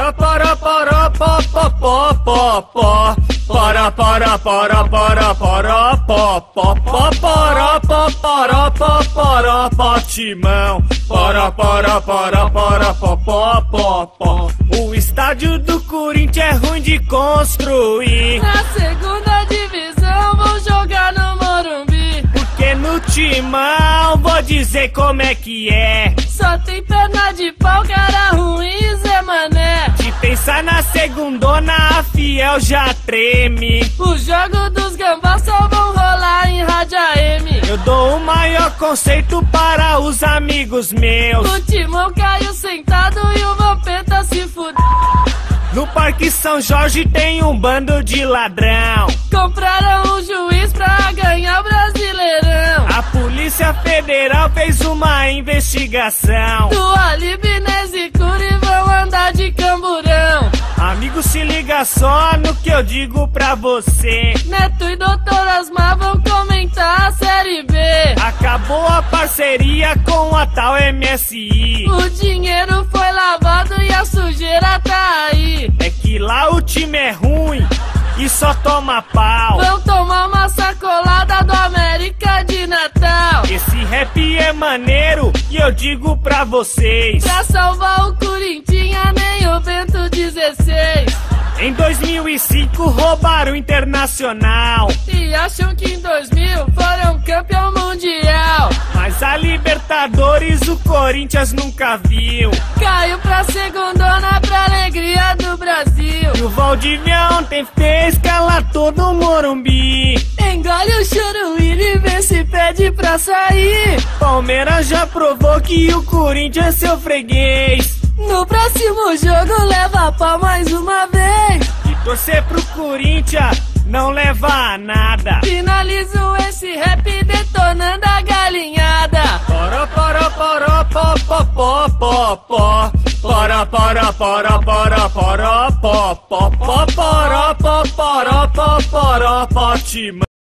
Para para para pa pa pa pa pa. Para para para para para pa pa pa para pa para pa para pa Timão. Para para para para pa pa pa pa. O estádio do Corinthians é ruim de construir. Na segunda divisão vou jogar no Morumbi. Porque no Timão vou dizer como é que é. Só tem perna de pau, cara ruim, Zé Mané. De pensar na segundona, a Fiel já treme. O jogo dos gambás só vão rolar em rádio AM. Eu dou o maior conceito para os amigos meus. O Timão caiu sentado e o Vampeta se fudeu. No Parque São Jorge tem um bando de ladrão. Compraram um juiz pra ganhar o Brasileirão. A Polícia Federal fez uma investigação. Do Alibi, Nese Curi vão andar de camburão. Amigo, se liga só no que eu digo pra você. Neto e Doutor Asmar vão comentar a Série B. Acabou a parceria com a tal MSI. O dinheiro foi lavado e a sujeira tá aí. É que lá o time é ruim e só toma pau. Vão tomar uma sacolada do América de Natal. Esse rap é maneiro e eu digo pra vocês. Pra salvar o Corinthians nem o Bento 16. Em 2005 roubaram o Internacional. E acham que em 2000 foram campeão mundial. Mas a Libertadores o Corinthians nunca viu. Caiu pra segundona pra alegria do Brasil. E o Valdívia ontem fez calar todo o Morumbi. Engole o Choruíno e vê se pede pra sair. Palmeiras já provou que o Corinthians é seu freguês. No próximo jogo leva pau mais uma vez. E torcer pro Corinthians não leva a nada. Finalizo esse rap detonando a galinhada. Para para para pa pa pa pa pa. Para para para para para pa pa pa para pa para pa para pa Timão.